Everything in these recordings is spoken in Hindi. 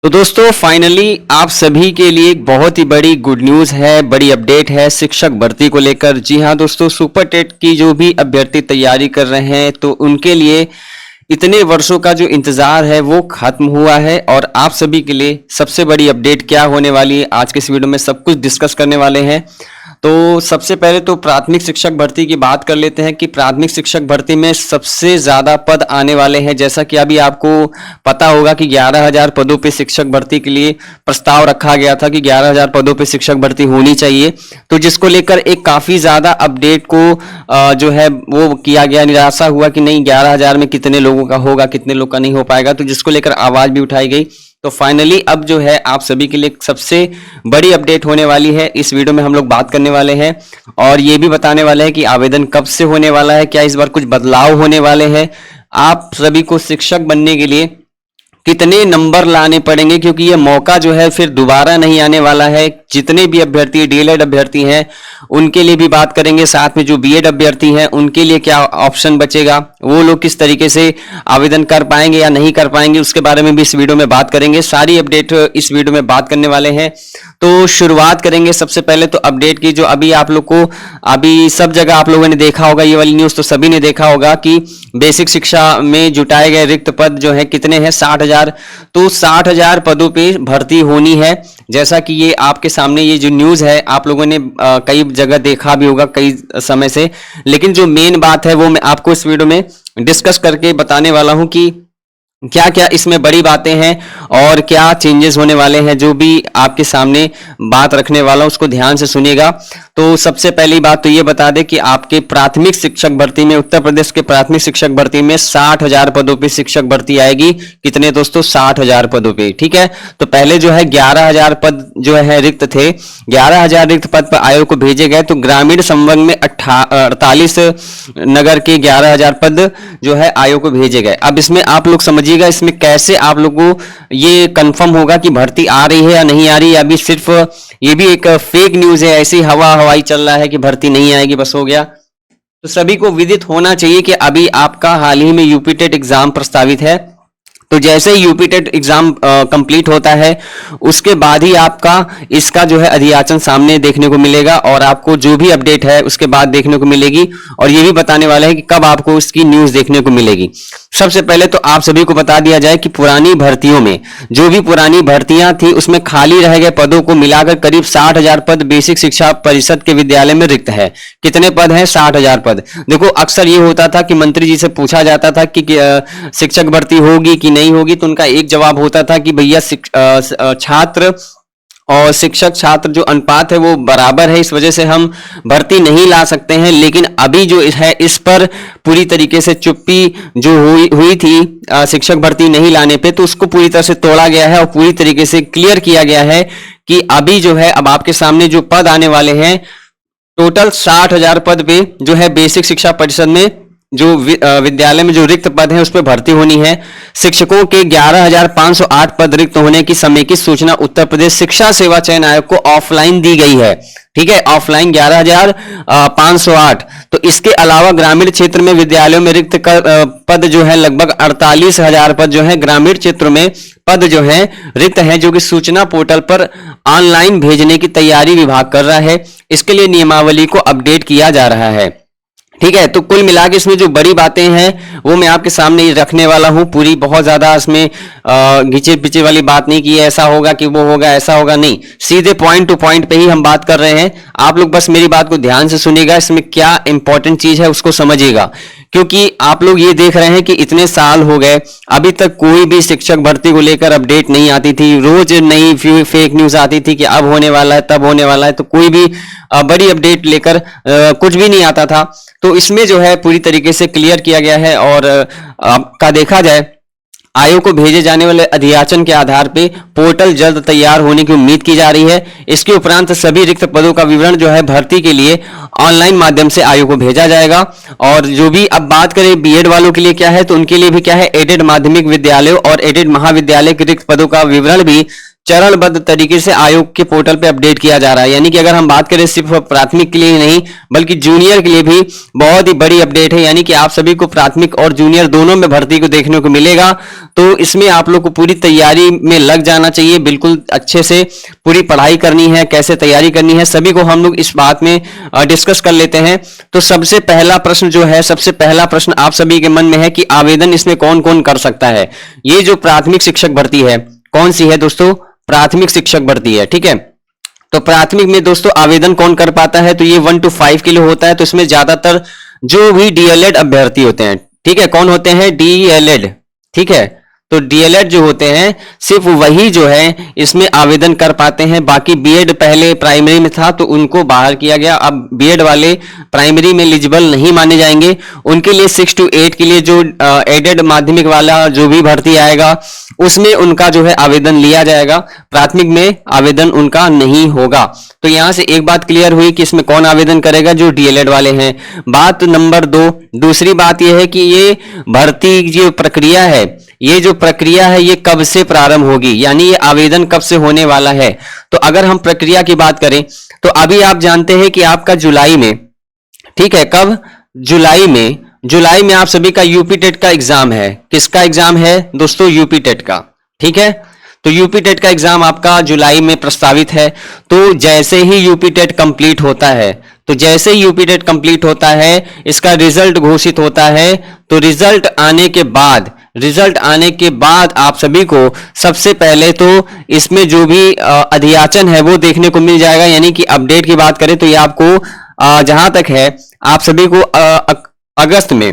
तो दोस्तों फाइनली आप सभी के लिए एक बहुत ही बड़ी गुड न्यूज़ है, बड़ी अपडेट है शिक्षक भर्ती को लेकर। जी हाँ दोस्तों, सुपर टेट की जो भी अभ्यर्थी तैयारी कर रहे हैं तो उनके लिए इतने वर्षों का जो इंतजार है वो खत्म हुआ है। और आप सभी के लिए सबसे बड़ी अपडेट क्या होने वाली है, आज के इस वीडियो में सब कुछ डिस्कस करने वाले हैं। तो सबसे पहले तो प्राथमिक शिक्षक भर्ती की बात कर लेते हैं कि प्राथमिक शिक्षक भर्ती में सबसे ज़्यादा पद आने वाले हैं। जैसा कि अभी आपको पता होगा कि 11,000 पदों पे शिक्षक भर्ती के लिए प्रस्ताव रखा गया था कि 11,000 पदों पे शिक्षक भर्ती होनी चाहिए। तो जिसको लेकर एक काफ़ी ज़्यादा अपडेट को जो है वो किया गया, निराशा हुआ कि नहीं 11,000 में कितने लोगों का होगा, कितने लोग का नहीं हो पाएगा। तो जिसको लेकर आवाज़ भी उठाई गई। तो फाइनली अब जो है आप सभी के लिए सबसे बड़ी अपडेट होने वाली है। इस वीडियो में हम लोग बात करने वाले हैं और ये भी बताने वाले हैं कि आवेदन कब से होने वाला है, क्या इस बार कुछ बदलाव होने वाले हैं, आप सभी को शिक्षक बनने के लिए कितने नंबर लाने पड़ेंगे, क्योंकि ये मौका जो है फिर दोबारा नहीं आने वाला है। जितने भी अभ्यर्थी डीएलएड अभ्यर्थी हैं उनके लिए भी बात करेंगे, साथ में जो बीएड अभ्यर्थी हैं उनके लिए क्या ऑप्शन बचेगा, वो लोग किस तरीके से आवेदन कर पाएंगे या नहीं कर पाएंगे, उसके बारे में भी इस वीडियो में बात करेंगे। सारी अपडेट इस वीडियो में बात करने वाले हैं। तो शुरुआत करेंगे सबसे पहले तो अपडेट की, जो अभी आप लोग को अभी सब जगह आप लोगों ने देखा होगा, ये वाली न्यूज़ तो सभी ने देखा होगा कि बेसिक शिक्षा में जुटाए गए रिक्त पद जो है कितने हैं, 60,000। तो 60,000 पदों पे भर्ती होनी है। जैसा कि ये आपके सामने ये जो न्यूज़ है आप लोगों ने कई जगह देखा भी होगा कई समय से, लेकिन जो मेन बात है वो मैं आपको इस वीडियो में डिस्कस करके बताने वाला हूं कि क्या क्या इसमें बड़ी बातें हैं और क्या चेंजेस होने वाले हैं। जो भी आपके सामने बात रखने वाला हूं उसको ध्यान से सुनिएगा। तो सबसे पहली बात तो ये बता दें कि आपके प्राथमिक शिक्षक भर्ती में, उत्तर प्रदेश के प्राथमिक शिक्षक भर्ती में 60,000 पदों पे शिक्षक भर्ती आएगी। कितने दोस्तों, 60,000 पदों पे। ठीक है, तो पहले जो है 11,000 पद जो है रिक्त थे, 11,000 रिक्त पद पर आयोग को भेजे गए। तो ग्रामीण संवर्ग में 48 नगर के 11,000 पद जो है आयोग को भेजे गए। अब इसमें आप लोग समझिएगा इसमें कैसे आप लोगों को ये कंफर्म होगा कि भर्ती आ रही है या नहीं आ रही है। अभी सिर्फ ये भी एक फेक न्यूज़ है, ऐसी हवाई चल रहा है कि भर्ती नहीं आएगी, बस हो गया। तो सभी को विदित होना चाहिए कि अभी आपका हाल ही में यूपी टेट एग्जाम प्रस्तावित है। तो जैसे ही यूपी टेट एग्जाम कंप्लीट होता है उसके बाद ही आपका इसका जो है अधियाचन सामने देखने को मिलेगा और आपको जो भी अपडेट है उसके बाद देखने को मिलेगी। और ये भी बताने वाला है कि कब आपको इसकी न्यूज़ देखने को मिलेगी। सबसे पहले तो आप सभी को बता दिया जाए कि पुरानी भर्तियों में जो भी पुरानी भर्तियां थी उसमें खाली रह गए पदों को मिलाकर करीब 60,000 पद बेसिक शिक्षा परिषद के विद्यालय में रिक्त है। कितने पद हैं, 60,000 पद। देखो अक्सर ये होता था कि मंत्री जी से पूछा जाता था कि शिक्षक भर्ती होगी कि नहीं होगी, तो उनका एक जवाब होता था कि भैया छात्र और शिक्षक छात्र जो अनुपात है वो बराबर है, इस वजह से हम भर्ती नहीं ला सकते हैं। लेकिन अभी जो है इस पर पूरी तरीके से चुप्पी जो हुई थी शिक्षक भर्ती नहीं लाने पे, तो उसको पूरी तरह से तोड़ा गया है और पूरी तरीके से क्लियर किया गया है कि अभी जो है अब आपके सामने जो पद आने वाले हैं टोटल 60,000 पद पे जो है बेसिक शिक्षा परिषद में जो विद्यालय में जो रिक्त पद हैं उस पर भर्ती होनी है। शिक्षकों के 11,508 पद रिक्त होने की समेकित सूचना उत्तर प्रदेश शिक्षा सेवा चयन आयोग को ऑफलाइन दी गई है। ठीक है, ऑफलाइन 11,508। तो इसके अलावा ग्रामीण क्षेत्र में विद्यालयों में रिक्त पद जो है लगभग 48,000 पद जो है ग्रामीण क्षेत्र में पद जो है रिक्त हैं, जो कि सूचना पोर्टल पर ऑनलाइन भेजने की तैयारी विभाग कर रहा है। इसके लिए नियमावली को अपडेट किया जा रहा है। ठीक है, तो कुल मिला के इसमें जो बड़ी बातें हैं वो मैं आपके सामने रखने वाला हूं। पूरी बहुत ज्यादा इसमें घिचे पिचे वाली बात नहीं की ऐसा होगा कि वो होगा ऐसा होगा, नहीं, सीधे पॉइंट टू पॉइंट पे ही हम बात कर रहे हैं। आप लोग बस मेरी बात को ध्यान से सुनिएगा, इसमें क्या इंपॉर्टेंट चीज है उसको समझिएगा। क्योंकि आप लोग ये देख रहे हैं कि इतने साल हो गए अभी तक कोई भी शिक्षक भर्ती को लेकर अपडेट नहीं आती थी, रोज नई फेक न्यूज आती थी कि अब होने वाला है तब होने वाला है, तो कोई भी बड़ी अपडेट लेकर कुछ भी नहीं आता था। तो इसमें जो है पूरी तरीके से क्लियर किया गया है और आपका देखा जाए आयोग को भेजे जाने वाले अधियाचन के आधार पे पोर्टल जल्द तैयार होने की उम्मीद की जा रही है। इसके उपरांत सभी रिक्त पदों का विवरण जो है भर्ती के लिए ऑनलाइन माध्यम से आयोग को भेजा जाएगा। और जो भी अब बात करें बीएड वालों के लिए क्या है, तो उनके लिए भी क्या है, एडेड माध्यमिक विद्यालयों और एडेड महाविद्यालय के रिक्त पदों का विवरण भी चरणबद्ध तरीके से आयोग के पोर्टल पे अपडेट किया जा रहा है। यानी कि अगर हम बात करें सिर्फ प्राथमिक के लिए ही नहीं बल्कि जूनियर के लिए भी बहुत ही बड़ी अपडेट है। यानी कि आप सभी को प्राथमिक और जूनियर दोनों में भर्ती को देखने को मिलेगा। तो इसमें आप लोग को पूरी तैयारी में लग जाना चाहिए, बिल्कुल अच्छे से पूरी पढ़ाई करनी है, कैसे तैयारी करनी है सभी को हम लोग इस बात में डिस्कस कर लेते हैं। तो सबसे पहला प्रश्न जो है, सबसे पहला प्रश्न आप सभी के मन में है कि आवेदन इसमें कौन कौन कर सकता है। ये जो प्राथमिक शिक्षक भर्ती है कौन सी है दोस्तों, प्राथमिक शिक्षक भर्ती है। ठीक है, तो प्राथमिक में दोस्तों आवेदन कौन कर पाता है, तो ये 1 to 5 के लिए होता है। तो इसमें ज्यादातर जो भी डीएलएड अभ्यर्थी होते हैं, ठीक है, कौन होते हैं, डीएलएड। ठीक है, तो डीएलएड जो होते हैं सिर्फ वही जो है इसमें आवेदन कर पाते हैं। बाकी बीएड पहले प्राइमरी में था तो उनको बाहर किया गया, अब बीएड वाले प्राइमरी में एलिजिबल नहीं माने जाएंगे। उनके लिए 6 to 8 के लिए जो एडेड माध्यमिक वाला जो भी भर्ती आएगा उसमें उनका जो है आवेदन लिया जाएगा, प्राथमिक में आवेदन उनका नहीं होगा। तो यहां से एक बात क्लियर हुई कि इसमें कौन आवेदन करेगा, जो डीएलएड वाले हैं। बात नंबर 2, दूसरी बात यह है कि ये भर्ती जो प्रक्रिया है, ये जो प्रक्रिया है ये कब से प्रारंभ होगी, यानी ये आवेदन कब से होने वाला है। तो अगर हम प्रक्रिया की बात करें तो अभी आप जानते हैं कि आपका जुलाई में, ठीक है, कब, जुलाई में आप सभी का यूपी टेट का एग्जाम है। किसका एग्जाम है दोस्तों, यूपी टेट का। ठीक है, तो यूपी टेट का एग्जाम आपका जुलाई में प्रस्तावित है। तो जैसे ही यूपी टेट कंप्लीट होता है, तो जैसे ही यूपी टेट कंप्लीट होता है, इसका रिजल्ट घोषित होता है। तो रिजल्ट आने के बाद आप सभी को सबसे पहले तो इसमें जो भी अध्याचन है वो देखने को मिल जाएगा। यानी कि अपडेट की बात करें तो ये आपको जहां तक है आप सभी को अगस्त में,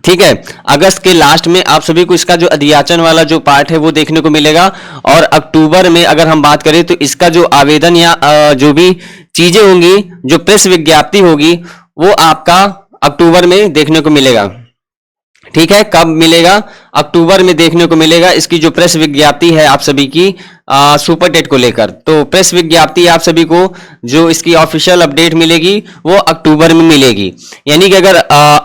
ठीक है, अगस्त के लास्ट में आप सभी को इसका जो अध्याचन वाला जो पार्ट है वो देखने को मिलेगा। और अक्टूबर में अगर हम बात करें तो इसका जो आवेदन या जो भी चीजें होंगी, जो प्रेस विज्ञप्ति होगी वो आपका अक्टूबर में देखने को मिलेगा। ठीक है, कब मिलेगा, अक्टूबर में देखने को मिलेगा इसकी जो प्रेस विज्ञप्ति है आप सभी की सुपर टेट को लेकर। तो प्रेस विज्ञप्ति आप सभी को जो इसकी ऑफिशियल अपडेट मिलेगी वो अक्टूबर में मिलेगी। यानी कि अगर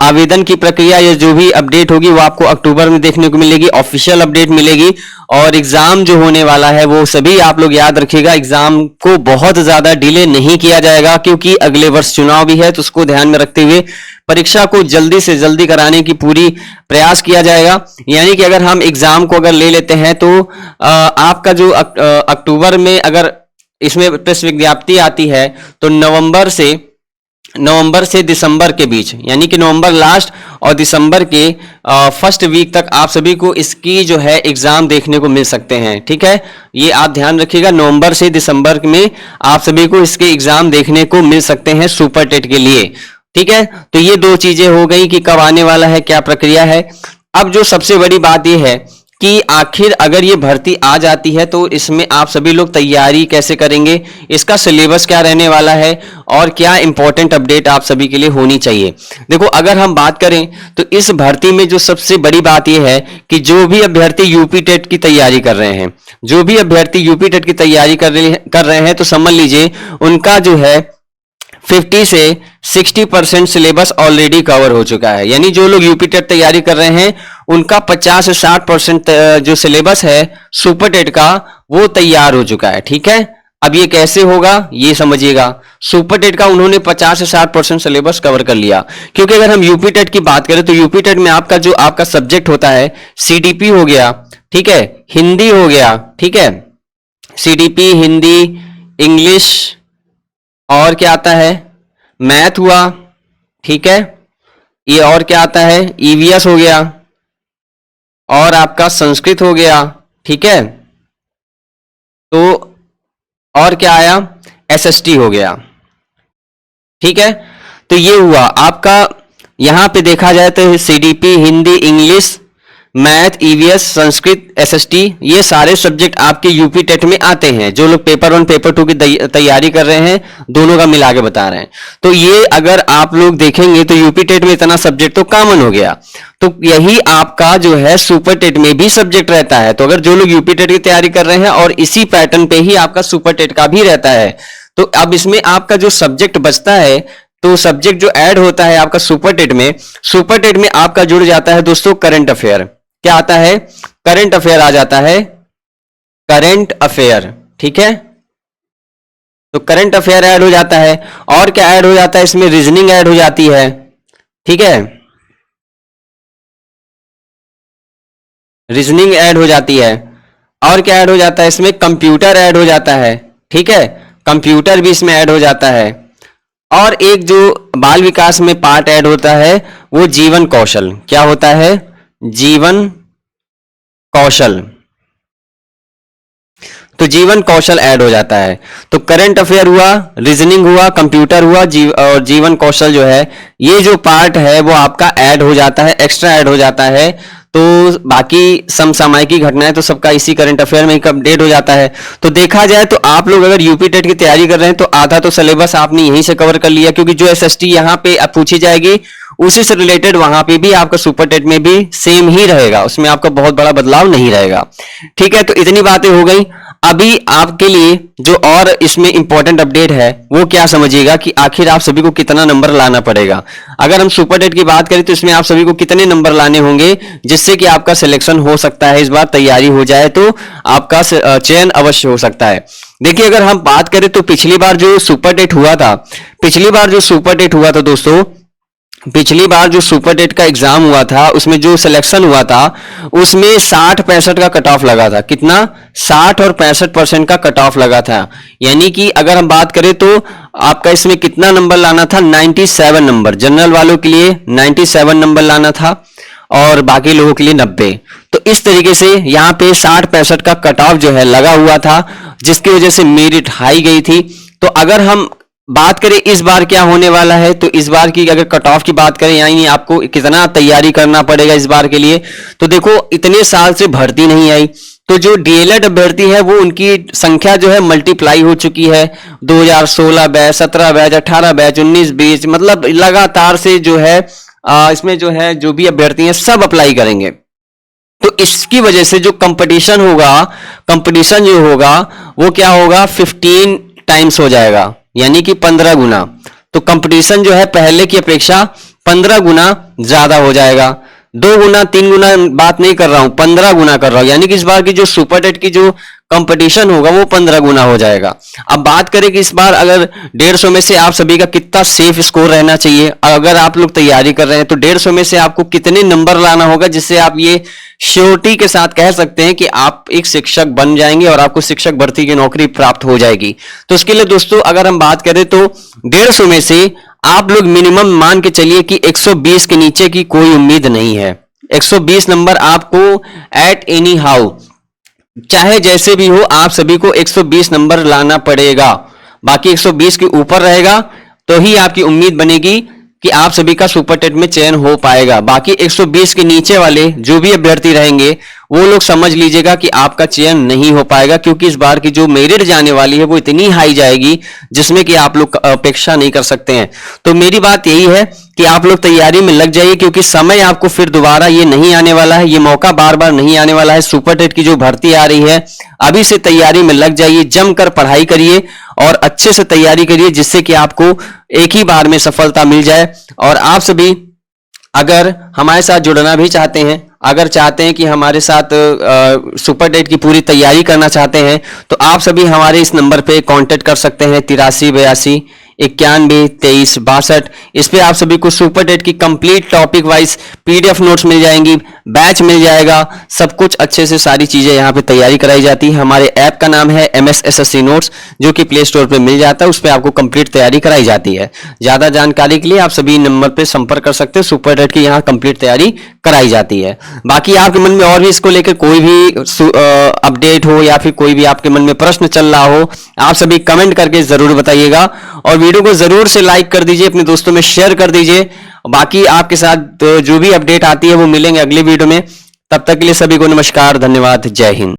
आवेदन की प्रक्रिया या जो भी अपडेट होगी वो आपको अक्टूबर में देखने को मिलेगी, ऑफिशियल अपडेट मिलेगी। और एग्जाम जो होने वाला है वो सभी आप लोग याद रखिएगा, एग्जाम को बहुत ज्यादा डिले नहीं किया जाएगा क्योंकि अगले वर्ष चुनाव भी है। तो उसको ध्यान में रखते हुए परीक्षा को जल्दी से जल्दी कराने की पूरी प्रयास किया जाएगा। यानी कि अगर हम एग्जाम को अगर ले लेते हैं तो आपका जो अक्टूबर में अगर इसमें प्रेस विज्ञप्ति आती है तो नवंबर से दिसंबर के बीच, यानी कि नवंबर लास्ट और दिसंबर के फर्स्ट वीक तक आप सभी को इसकी जो है एग्जाम देखने को मिल सकते हैं। ठीक है, ये आप ध्यान रखिएगा, नवंबर से दिसंबर में आप सभी को इसके एग्जाम देखने को मिल सकते हैं सुपर टेट के लिए। ठीक है, तो ये दो चीजें हो गई कि कब आने वाला है, क्या प्रक्रिया है। अब जो सबसे बड़ी बात यह है कि आखिर अगर ये भर्ती आ जाती है तो इसमें आप सभी लोग तैयारी कैसे करेंगे, इसका सिलेबस क्या रहने वाला है और क्या इंपॉर्टेंट अपडेट आप सभी के लिए होनी चाहिए। देखो, अगर हम बात करें तो इस भर्ती में जो सबसे बड़ी बात यह है कि जो भी अभ्यर्थी यूपी टेट की तैयारी कर रहे हैं, जो भी अभ्यर्थी यूपी टेट की तैयारी कर रहे हैं तो समझ लीजिए उनका जो है 50 से 60% सिलेबस ऑलरेडी कवर हो चुका है। यानी जो लोग यूपी टेट तैयारी कर रहे हैं उनका 50 से 60% जो सिलेबस है सुपर टेट का वो तैयार हो चुका है। ठीक है, अब ये कैसे होगा ये समझिएगा। सुपर टेट का उन्होंने 50 से 60% सिलेबस कवर कर लिया। क्योंकि अगर हम यूपी टेट की बात करें तो यूपी टेट में आपका जो आपका सब्जेक्ट होता है सीडीपी हो गया, ठीक है, हिंदी हो गया, ठीक है, सीडीपी, हिंदी, इंग्लिश और क्या आता है, मैथ हुआ, ठीक है, ये और क्या आता है, ईवीएस हो गया और आपका संस्कृत हो गया। ठीक है, तो और क्या आया, एसएसटी हो गया। ठीक है, तो ये हुआ आपका, यहां पे देखा जाए तो CDP, Hindi, English, math, EVS, Sanskrit, SST, ये सारे सब्जेक्ट आपके यूपी टेट में आते हैं। जो लोग पेपर 1 पेपर 2 की तैयारी कर रहे हैं दोनों का मिला के बता रहे हैं। तो ये अगर आप लोग देखेंगे तो यूपी टेट में इतना सब्जेक्ट तो कॉमन हो गया। तो यही आपका जो है सुपर टेट में भी सब्जेक्ट रहता है। तो अगर जो लोग यूपी टेट की तैयारी कर रहे हैं और इसी पैटर्न पे ही आपका सुपर टेट का भी रहता है, तो अब इसमें आपका जो सब्जेक्ट बचता है, तो सब्जेक्ट जो ऐड होता है आपका सुपर टेट में आपका जुड़ जाता है दोस्तों करंट अफेयर। क्या आता है, करंट अफेयर आ जाता है। करंट अफेयर, ठीक है। तो करंट अफेयर ऐड हो जाता है, और क्या ऐड हो जाता है इसमें, रीजनिंग ऐड हो जाती है, ठीक है, रीजनिंग ऐड हो जाती है। और क्या ऐड हो जाता है इसमें, कंप्यूटर ऐड हो जाता है, ठीक है, कंप्यूटर भी इसमें ऐड हो जाता है। और एक जो बाल विकास में पार्ट ऐड होता है वो जीवन कौशल, क्या होता है, जीवन कौशल। तो जीवन कौशल ऐड हो जाता है। तो करंट अफेयर हुआ, रीजनिंग हुआ, कंप्यूटर हुआ, और जीवन कौशल जो है, ये जो पार्ट है वो आपका ऐड हो जाता है, एक्स्ट्रा ऐड हो जाता है। तो बाकी समसामयिक घटनाएं तो सबका इसी करंट अफेयर में अपडेट हो जाता है। तो देखा जाए तो आप लोग अगर यूपी टेट की तैयारी कर रहे हैं तो आधा तो सिलेबस आपने यहीं से कवर कर लिया, क्योंकि जो एसएसटी यहाँ पे पूछी जाएगी उसी से रिलेटेड वहां पे भी आपका सुपर टेट में भी सेम ही रहेगा, उसमें आपका बहुत बड़ा बदलाव नहीं रहेगा, ठीक है। तो इतनी बातें हो गई। अभी आपके लिए जो और इसमें इंपॉर्टेंट अपडेट है वो क्या समझिएगा कि आखिर आप सभी को कितना नंबर लाना पड़ेगा। अगर हम सुपर टेट की बात करें तो इसमें आप सभी को कितने नंबर लाने होंगे जिससे कि आपका सिलेक्शन हो सकता है, इस बार तैयारी हो जाए तो आपका चयन अवश्य हो सकता है। देखिए अगर हम बात करें तो पिछली बार जो सुपर टेट हुआ था दोस्तों, पिछली बार जो सुपर टेट का एग्जाम हुआ था उसमें जो सिलेक्शन हुआ था उसमें 60-65 का कट ऑफ लगा था। कितना, 60 और 65% का कट ऑफ लगा था। यानी कि अगर हम बात करें तो आपका इसमें कितना नंबर लाना था, 97 नंबर। जनरल वालों के लिए 97 नंबर लाना था और बाकी लोगों के लिए 90। तो इस तरीके से यहाँ पे 60-65 का कट ऑफ जो है लगा हुआ था, जिसकी वजह से मेरिट हाई गई थी। तो अगर हम बात करें इस बार क्या होने वाला है, तो इस बार की अगर कट ऑफ की बात करें, यानी आपको कितना तैयारी करना पड़ेगा इस बार के लिए, तो देखो इतने साल से भर्ती नहीं आई, तो जो डीएलएड अभ्यर्थी है वो उनकी संख्या जो है मल्टीप्लाई हो चुकी है। 2016 बैच, 17 बैच, 18 बैच, 19 20, मतलब लगातार से जो है इसमें जो है जो भी अभ्यर्थी हैं सब अप्लाई करेंगे। तो इसकी वजह से जो कंपटीशन जो होगा वो क्या होगा, 15 टाइम्स हो जाएगा, यानी कि 15 गुना। तो कंपटीशन जो है पहले की अपेक्षा 15 गुना ज्यादा हो जाएगा। 2 गुना 3 गुना बात नहीं कर रहा हूं, 15 गुना कर रहा हूं। यानी कि इस बार की जो सुपर टेट की जो कंपटीशन होगा वो 15 गुना हो जाएगा। अब बात करें कि इस बार अगर 150 में से आप सभी का कितना सेफ स्कोर रहना चाहिए, अगर आप लोग तैयारी कर रहे हैं तो 150 में से आपको कितने नंबर लाना होगा जिससे आप ये श्योरिटी के साथ कह सकते हैं कि आप एक शिक्षक बन जाएंगे और आपको शिक्षक भर्ती की नौकरी प्राप्त हो जाएगी। तो इसके लिए दोस्तों अगर हम बात करें तो 150 में से आप लोग मिनिमम मान के चलिए कि 120 के नीचे की कोई उम्मीद नहीं है। 120 नंबर आपको एट एनी हाउ, चाहे जैसे भी हो, आप सभी को 120 नंबर लाना पड़ेगा। बाकी 120 के ऊपर रहेगा तो ही आपकी उम्मीद बनेगी कि आप सभी का सुपर टेट में चयन हो पाएगा। बाकी 120 के नीचे वाले जो भी अभ्यर्थी रहेंगे वो लोग समझ लीजिएगा कि आपका चयन नहीं हो पाएगा, क्योंकि इस बार की जो मेरिट जाने वाली है वो इतनी हाई जाएगी जिसमें कि आप लोग अपेक्षा नहीं कर सकते हैं। तो मेरी बात यही है कि आप लोग तैयारी में लग जाइए, क्योंकि समय आपको फिर दोबारा ये नहीं आने वाला है, ये मौका बार बार नहीं आने वाला है। सुपर टेट की जो भर्ती आ रही है अभी से तैयारी में लग जाइए, जमकर पढ़ाई करिए और अच्छे से तैयारी करिए जिससे कि आपको एक ही बार में सफलता मिल जाए। और आप सभी अगर हमारे साथ जुड़ना भी चाहते हैं, अगर चाहते हैं कि हमारे साथ सुपर टेट की पूरी तैयारी करना चाहते हैं, तो आप सभी हमारे इस नंबर पे कांटेक्ट कर सकते हैं 83 82 91 23 62। इस पे आप सभी को सुपर टेट की complete topic wise PDF notes मिल जाएंगी, बैच मिल जाएगा, सब कुछ अच्छे से सारी चीजें यहाँ पे तैयारी कराई जाती है। हमारे ऐप का नाम है MSSSC नोट्स, जो कि प्ले स्टोर पे मिल जाता है, उस पर आपको कंप्लीट तैयारी कराई जाती है। ज्यादा जानकारी के लिए आप सभी नंबर पे संपर्क कर सकते हैं, सुपर टेट की यहाँ कंप्लीट तैयारी कराई जाती है। बाकी आपके मन में और भी इसको लेकर कोई भी अपडेट हो या फिर कोई भी आपके मन में प्रश्न चल रहा हो, आप सभी कमेंट करके जरूर बताइएगा और वीडियो को जरूर से लाइक कर दीजिए, अपने दोस्तों में शेयर कर दीजिए। बाकी आपके साथ जो भी अपडेट आती है वो मिलेंगे अगले वीडियो में। तब तक के लिए सभी को नमस्कार, धन्यवाद, जय हिंद।